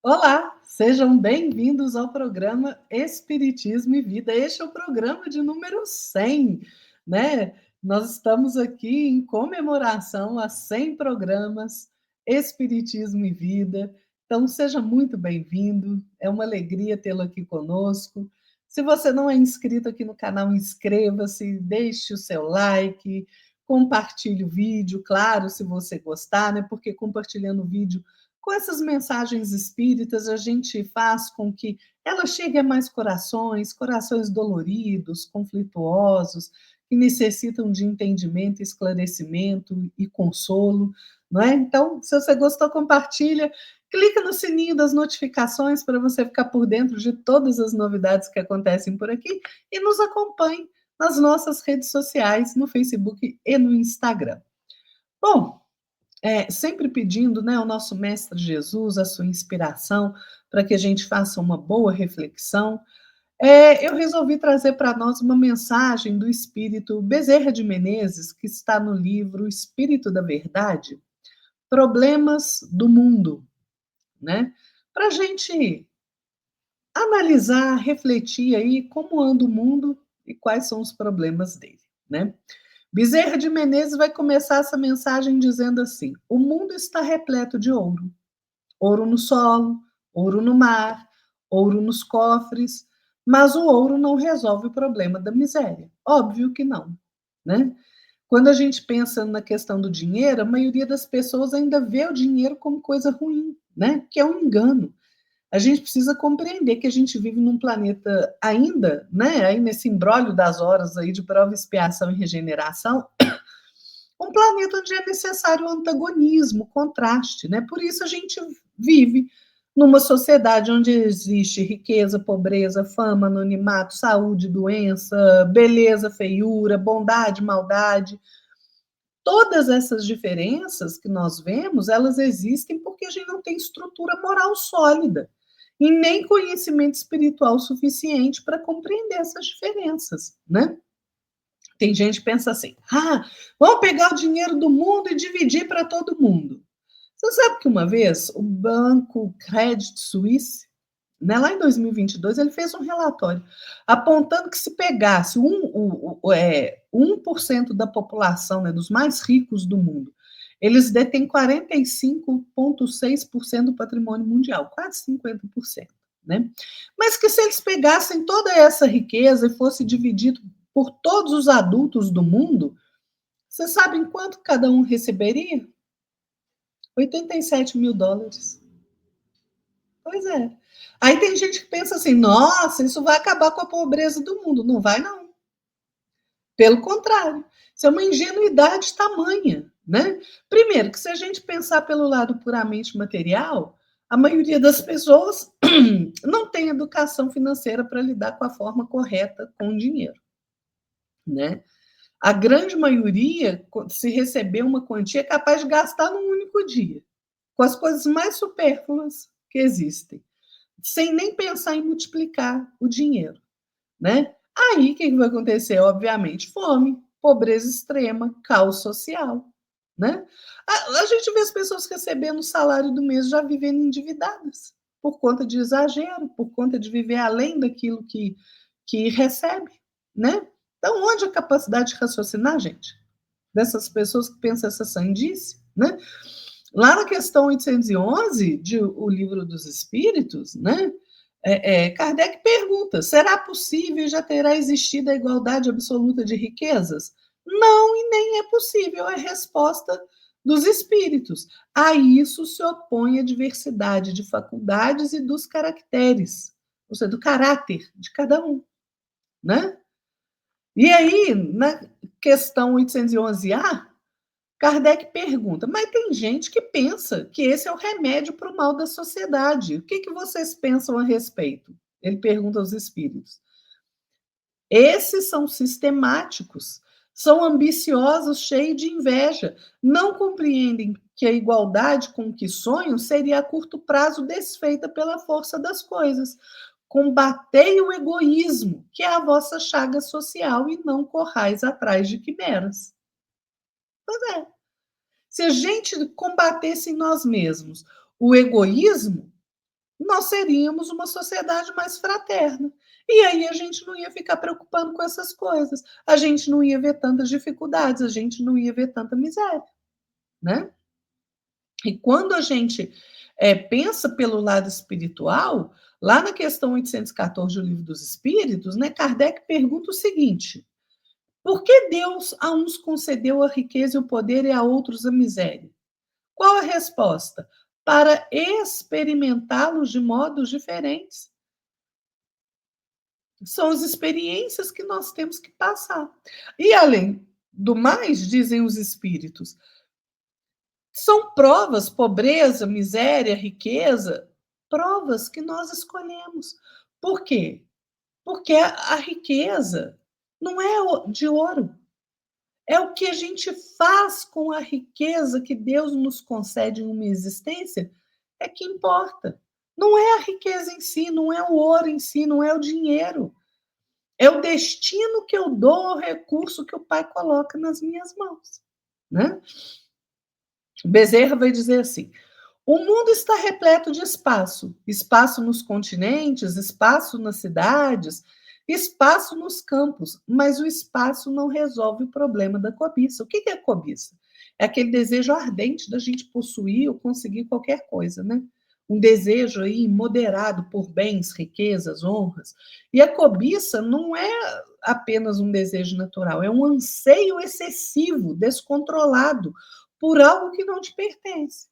Olá, sejam bem-vindos ao programa Espiritismo e Vida. Este é o programa de número 100, né? Nós estamos aqui em comemoração a 100 programas Espiritismo e Vida. Então, seja muito bem-vindo. É uma alegria tê-lo aqui conosco. Se você não é inscrito aqui no canal, inscreva-se, deixe o seu like, compartilhe o vídeo, claro, se você gostar, né? Porque compartilhando o vídeo com essas mensagens espíritas, a gente faz com que ela chegue a mais corações, corações doloridos, conflituosos, que necessitam de entendimento, esclarecimento e consolo, não é? Então, se você gostou, compartilha, clica no sininho das notificações para você ficar por dentro de todas as novidades que acontecem por aqui e nos acompanhe nas nossas redes sociais, no Facebook e no Instagram. Bom, sempre pedindo, né, ao nosso Mestre Jesus, a sua inspiração, para que a gente faça uma boa reflexão, eu resolvi trazer para nós uma mensagem do Espírito Bezerra de Menezes, que está no livro Espírito da Verdade, Problemas do Mundo, né? Para a gente analisar, refletir aí como anda o mundo e quais são os problemas dele, né? Bezerra de Menezes vai começar essa mensagem dizendo assim: o mundo está repleto de ouro. Ouro no solo, ouro no mar, ouro nos cofres, mas o ouro não resolve o problema da miséria. Óbvio que não, né? Quando a gente pensa na questão do dinheiro, a maioria das pessoas ainda vê o dinheiro como coisa ruim, né? Que é um engano. A gente precisa compreender que a gente vive num planeta ainda, né? Aí nesse imbróglio das horas aí de prova, expiação e regeneração, um planeta onde é necessário o antagonismo, contraste, né? Por isso a gente vive numa sociedade onde existe riqueza, pobreza, fama, anonimato, saúde, doença, beleza, feiura, bondade, maldade. Todas essas diferenças que nós vemos, elas existem porque a gente não tem estrutura moral sólida e nem conhecimento espiritual suficiente para compreender essas diferenças, né? Tem gente que pensa assim: vamos pegar o dinheiro do mundo e dividir para todo mundo. Você sabe que uma vez o banco Credit Suisse, né, lá em 2022, ele fez um relatório apontando que se pegasse 1% da população, né, dos mais ricos do mundo, eles detêm 45,6% do patrimônio mundial, quase 50%. Né? Mas que se eles pegassem toda essa riqueza e fosse dividido por todos os adultos do mundo, vocês sabem quanto cada um receberia? US$ 87.000. Pois é. Aí tem gente que pensa assim: nossa, isso vai acabar com a pobreza do mundo. Não vai, não. Pelo contrário, isso é uma ingenuidade tamanha, né? Primeiro, que se a gente pensar pelo lado puramente material, a maioria das pessoas não tem educação financeira para lidar com a forma correta com o dinheiro, né? A grande maioria, se receber uma quantia, é capaz de gastar num único dia, com as coisas mais supérfluas que existem, sem nem pensar em multiplicar o dinheiro, né? Aí, o que vai acontecer? Obviamente, fome, pobreza extrema, caos social, né? A gente vê as pessoas recebendo o salário do mês já vivendo endividadas, por conta de exagero, por conta de viver além daquilo que recebe, né? Então, onde a capacidade de raciocinar, gente? Dessas pessoas que pensam essa sandice, né? Lá na questão 811, de O Livro dos Espíritos, né? Kardec pergunta: será possível e já terá existido a igualdade absoluta de riquezas? Não, e nem é possível, é a resposta dos espíritos. A isso se opõe a diversidade de faculdades e dos caracteres, ou seja, do caráter de cada um, né? E aí, na questão 811A, Kardec pergunta: mas tem gente que pensa que esse é o remédio para o mal da sociedade. O que vocês pensam a respeito? Ele pergunta aos espíritos. Esses são sistemáticos, são ambiciosos, cheios de inveja, não compreendem que a igualdade com que sonham seria a curto prazo desfeita pela força das coisas. Combatei o egoísmo, que é a vossa chaga social, e não corrais atrás de quimeras. Pois é. Se a gente combatesse em nós mesmos o egoísmo, nós seríamos uma sociedade mais fraterna. E aí a gente não ia ficar preocupando com essas coisas, a gente não ia ver tantas dificuldades, a gente não ia ver tanta miséria, né? E quando a gente pensa pelo lado espiritual, lá na questão 814 do Livro dos Espíritos, né, Kardec pergunta o seguinte: por que Deus a uns concedeu a riqueza e o poder e a outros a miséria? Qual a resposta? Para experimentá-los de modos diferentes. São as experiências que nós temos que passar. E além do mais, dizem os espíritos, são provas, pobreza, miséria, riqueza, provas que nós escolhemos. Por quê? Porque a riqueza não é de ouro, é o que a gente faz com a riqueza que Deus nos concede em uma existência é que importa. Não é a riqueza em si, não é o ouro em si, não é o dinheiro. É o destino que eu dou ao recurso que o Pai coloca nas minhas mãos, né? Bezerra vai dizer assim: o mundo está repleto de espaço, espaço nos continentes, espaço nas cidades, espaço nos campos, mas o espaço não resolve o problema da cobiça. O que é cobiça? É aquele desejo ardente da gente possuir ou conseguir qualquer coisa, né? Um desejo aí imoderado por bens, riquezas, honras. E a cobiça não é apenas um desejo natural, é um anseio excessivo, descontrolado por algo que não te pertence.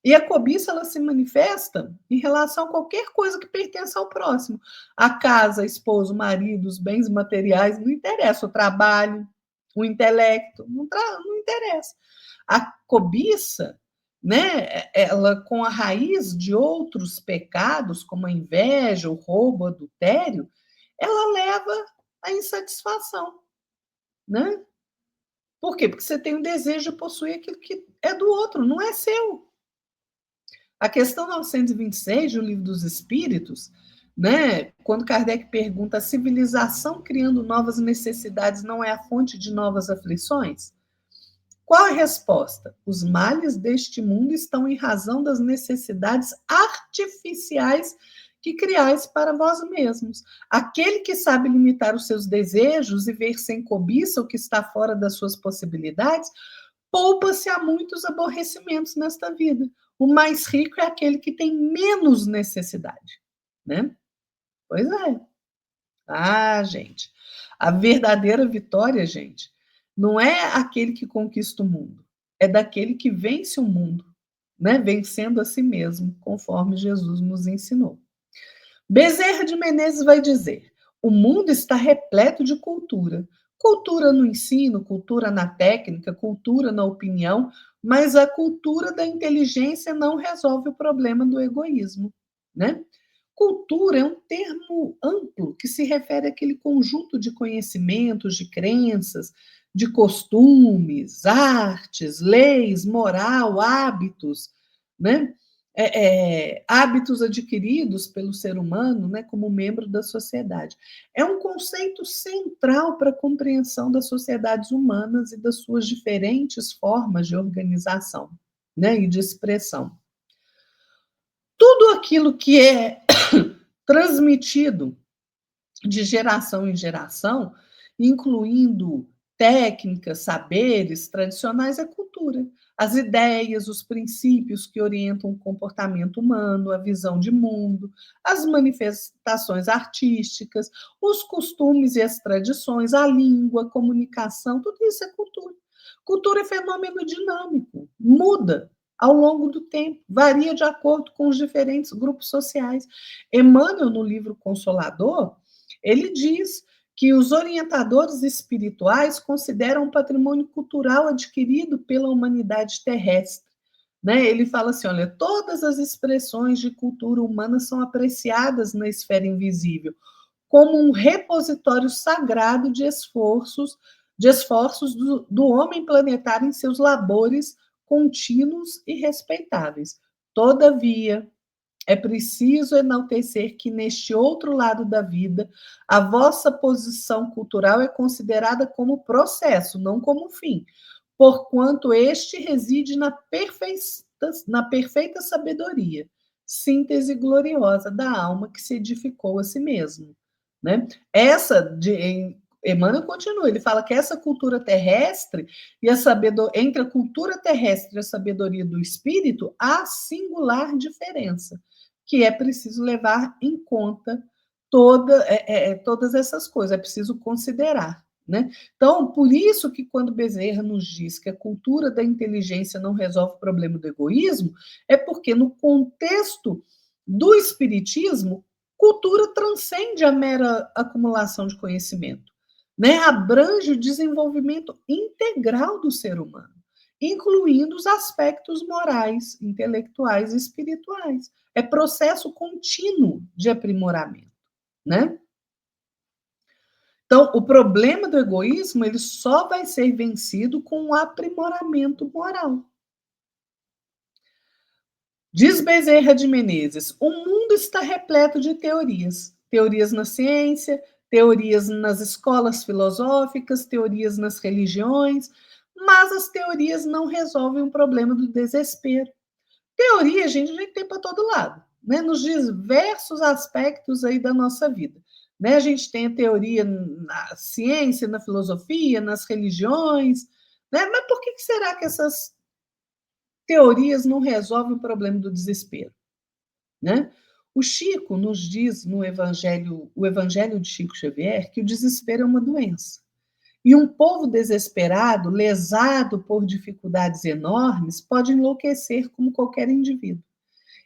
E a cobiça ela se manifesta em relação a qualquer coisa que pertence ao próximo. A casa, esposo, marido, os bens materiais, não interessa. O trabalho, o intelecto, não interessa. A cobiça, né, ela com a raiz de outros pecados, como a inveja, o roubo, o adultério, ela leva à insatisfação, né? Por quê? Porque você tem o desejo de possuir aquilo que é do outro, não é seu. A questão 926 do Livro dos Espíritos, né, quando Kardec pergunta: a civilização criando novas necessidades não é a fonte de novas aflições? Qual a resposta? Os males deste mundo estão em razão das necessidades artificiais que criais para vós mesmos. Aquele que sabe limitar os seus desejos e ver sem cobiça o que está fora das suas possibilidades, poupa-se a muitos aborrecimentos nesta vida. O mais rico é aquele que tem menos necessidade, né? Pois é. Ah, gente, a verdadeira vitória, gente, não é aquele que conquista o mundo, é daquele que vence o mundo, né? Vencendo a si mesmo, conforme Jesus nos ensinou. Bezerra de Menezes vai dizer: o mundo está repleto de cultura. Cultura no ensino, cultura na técnica, cultura na opinião, mas a cultura da inteligência não resolve o problema do egoísmo, né? Cultura é um termo amplo que se refere àquele conjunto de conhecimentos, de crenças, de costumes, artes, leis, moral, hábitos, né? Hábitos adquiridos pelo ser humano, né, como membro da sociedade. É um conceito central para a compreensão das sociedades humanas e das suas diferentes formas de organização, né, e de expressão. Tudo aquilo que é transmitido de geração em geração, incluindo técnicas, saberes tradicionais, é cultura. As ideias, os princípios que orientam o comportamento humano, a visão de mundo, as manifestações artísticas, os costumes e as tradições, a língua, a comunicação, tudo isso é cultura. Cultura é fenômeno dinâmico, muda ao longo do tempo, varia de acordo com os diferentes grupos sociais. Emmanuel, no livro Consolador, ele diz que os orientadores espirituais consideram o patrimônio cultural adquirido pela humanidade terrestre. Né? Ele fala assim: olha, todas as expressões de cultura humana são apreciadas na esfera invisível como um repositório sagrado de esforços do homem planetário em seus labores contínuos e respeitáveis. Todavia, é preciso enaltecer que, neste outro lado da vida, a vossa posição cultural é considerada como processo, não como fim, porquanto este reside na perfeita sabedoria. síntese gloriosa da alma que se edificou a si mesmo, né? Essa de Emmanuel continua, ele fala que essa cultura terrestre e a sabedoria, entre a cultura terrestre e a sabedoria do espírito, há singular diferença, que é preciso levar em conta todas essas coisas, é preciso considerar. Né? Então, por isso que quando Bezerra nos diz que a cultura da inteligência não resolve o problema do egoísmo, é porque no contexto do espiritismo, cultura transcende a mera acumulação de conhecimento, né? Abrange o desenvolvimento integral do ser humano, incluindo os aspectos morais, intelectuais e espirituais. É processo contínuo de aprimoramento, né? Então, o problema do egoísmo ele só vai ser vencido com o aprimoramento moral. Diz Bezerra de Menezes, o mundo está repleto de teorias. Teorias na ciência, teorias nas escolas filosóficas, teorias nas religiões, mas as teorias não resolvem o problema do desespero. Teoria, gente, a gente tem para todo lado, né? Nos diversos aspectos aí da nossa vida. Né? A gente tem a teoria na ciência, na filosofia, nas religiões, né? Mas por que será que essas teorias não resolvem o problema do desespero? Né? O Chico nos diz no Evangelho, o Evangelho de Chico Xavier, que o desespero é uma doença. E um povo desesperado, lesado por dificuldades enormes, pode enlouquecer como qualquer indivíduo.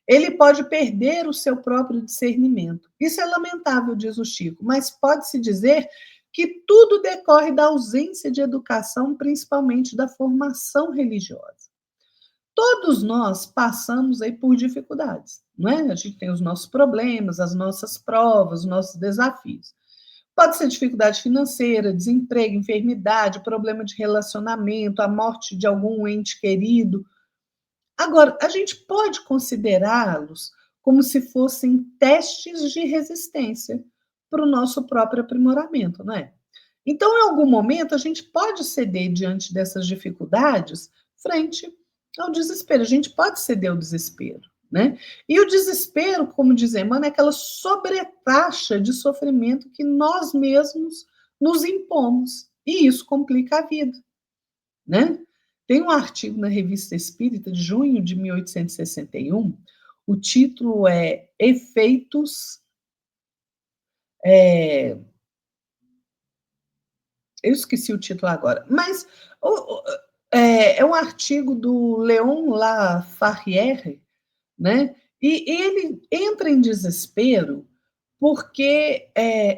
Ele pode perder o seu próprio discernimento. Isso é lamentável, diz o Chico, mas pode-se dizer que tudo decorre da ausência de educação, principalmente da formação religiosa. Todos nós passamos aí por dificuldades, não é? A gente tem os nossos problemas, as nossas provas, os nossos desafios. Pode ser dificuldade financeira, desemprego, enfermidade, problema de relacionamento, a morte de algum ente querido. Agora, a gente pode considerá-los como se fossem testes de resistência para o nosso próprio aprimoramento, não é? Então, em algum momento, a gente pode ceder diante dessas dificuldades frente ao desespero. A gente pode ceder ao desespero, né? E o desespero, como diz Emmanuel, é aquela sobretaxa de sofrimento que nós mesmos nos impomos. E isso complica a vida, né? Tem um artigo na Revista Espírita de junho de 1861, o título é Efeitos. Eu esqueci o título agora, mas é um artigo do Léon Laferrière, né? E ele entra em desespero porque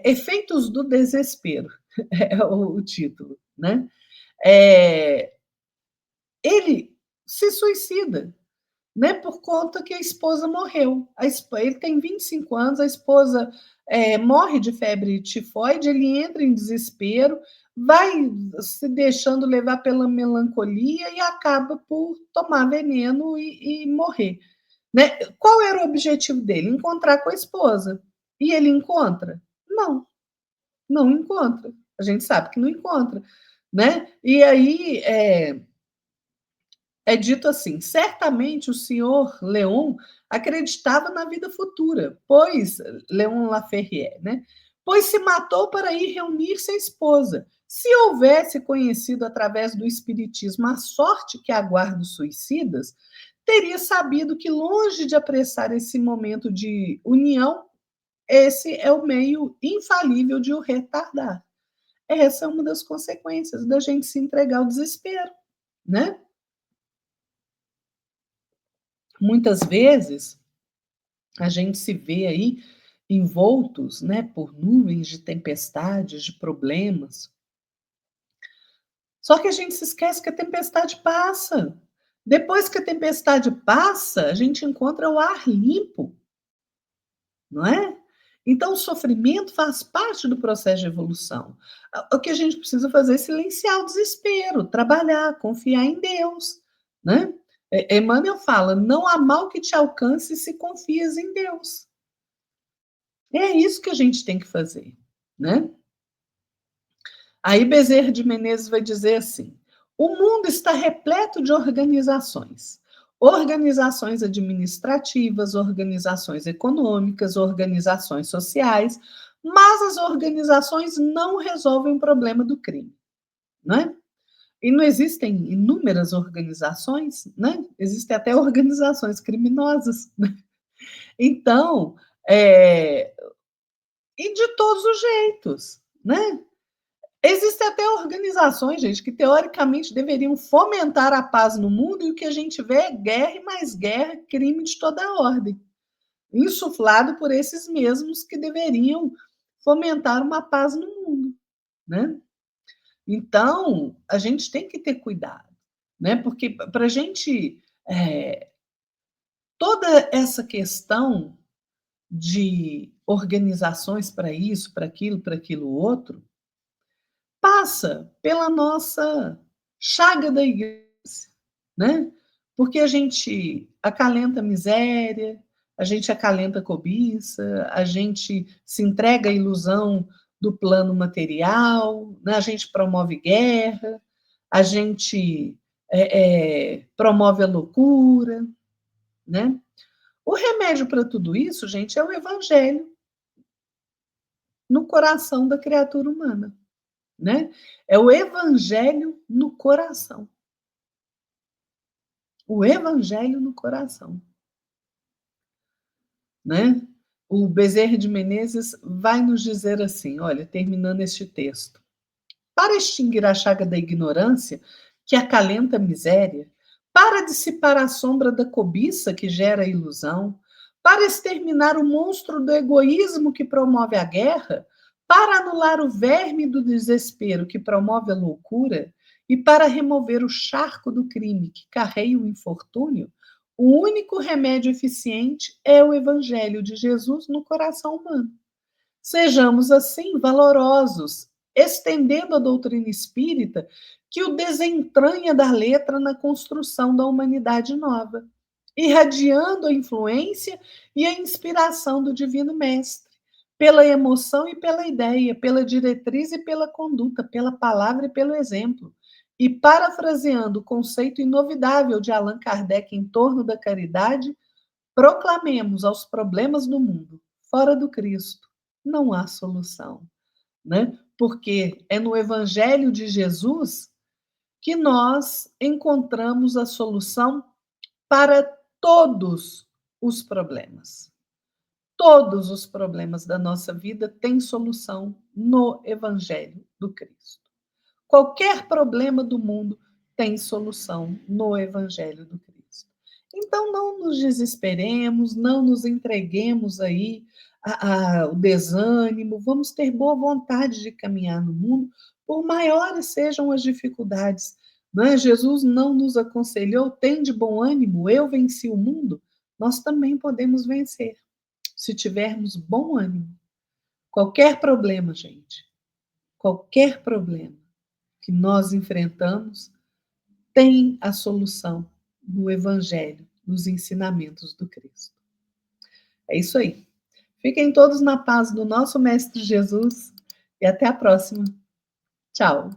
efeitos do desespero é o título, né? Ele se suicida, né, por conta que a esposa morreu. Ele tem 25 anos, a esposa morre de febre tifoide, ele entra em desespero, vai se deixando levar pela melancolia e acaba por tomar veneno e morrer. Né? Qual era o objetivo dele? Encontrar com a esposa. E ele encontra? Não, não encontra. A gente sabe que não encontra. Né? E aí é dito assim: certamente o senhor Leon acreditava na vida futura, pois Leon Laferrière, né? Pois se matou para ir reunir-se à esposa. Se houvesse conhecido através do espiritismo a sorte que aguarda os suicidas, teria sabido que longe de apressar esse momento de união, esse é o meio infalível de o retardar. Essa é uma das consequências da gente se entregar ao desespero, né? Muitas vezes a gente se vê aí envoltos, né, por nuvens de tempestades, de problemas. Só que a gente se esquece que a tempestade passa. Depois que a tempestade passa, a gente encontra o ar limpo, não é? Então, o sofrimento faz parte do processo de evolução. O que a gente precisa fazer é silenciar o desespero, trabalhar, confiar em Deus, né? Emmanuel fala: não há mal que te alcance se confias em Deus. É isso que a gente tem que fazer, né? Aí Bezerra de Menezes vai dizer assim: o mundo está repleto de organizações. organizações administrativas, organizações econômicas, organizações sociais, mas as organizações não resolvem o problema do crime, né? E não existem inúmeras organizações, né? Existem até organizações criminosas, né? Então, e de todos os jeitos, né? Existem até organizações, gente, que teoricamente deveriam fomentar a paz no mundo, e o que a gente vê é guerra e mais guerra, crime de toda a ordem, insuflado por esses mesmos que deveriam fomentar uma paz no mundo, né? Então, a gente tem que ter cuidado, né? Porque para a gente. Toda essa questão de organizações para isso, para aquilo outro, passa pela nossa chaga da igreja, né? Porque a gente acalenta a miséria, a gente acalenta a cobiça, a gente se entrega à ilusão do plano material, né? A gente promove guerra, a gente promove a loucura, né? O remédio para tudo isso, gente, é o evangelho no coração da criatura humana, né? É o evangelho no coração. O evangelho no coração, né? O Bezerra de Menezes vai nos dizer assim, olha, terminando este texto: para extinguir a chaga da ignorância que acalenta a miséria, para dissipar a sombra da cobiça que gera a ilusão, para exterminar o monstro do egoísmo que promove a guerra, para anular o verme do desespero que promove a loucura e para remover o charco do crime que carrega o infortúnio, o único remédio eficiente é o evangelho de Jesus no coração humano. Sejamos, assim, valorosos, estendendo a doutrina espírita que o desentranha da letra na construção da humanidade nova, irradiando a influência e a inspiração do Divino Mestre, pela emoção e pela ideia, pela diretriz e pela conduta, pela palavra e pelo exemplo. E parafraseando o conceito inovidável de Allan Kardec em torno da caridade, proclamemos aos problemas do mundo: fora do Cristo não há solução, né? Porque é no Evangelho de Jesus que nós encontramos a solução para todos os problemas. Todos os problemas da nossa vida têm solução no Evangelho do Cristo. Qualquer problema do mundo tem solução no Evangelho do Cristo. Então, não nos desesperemos, não nos entreguemos aí ao desânimo, vamos ter boa vontade de caminhar no mundo, por maiores sejam as dificuldades. Não é? Jesus não nos aconselhou, tem de bom ânimo, eu venci o mundo, nós também podemos vencer, se tivermos bom ânimo. Qualquer problema, gente, qualquer problema que nós enfrentamos tem a solução no Evangelho, nos ensinamentos do Cristo. É isso aí. Fiquem todos na paz do nosso Mestre Jesus e até a próxima. Tchau.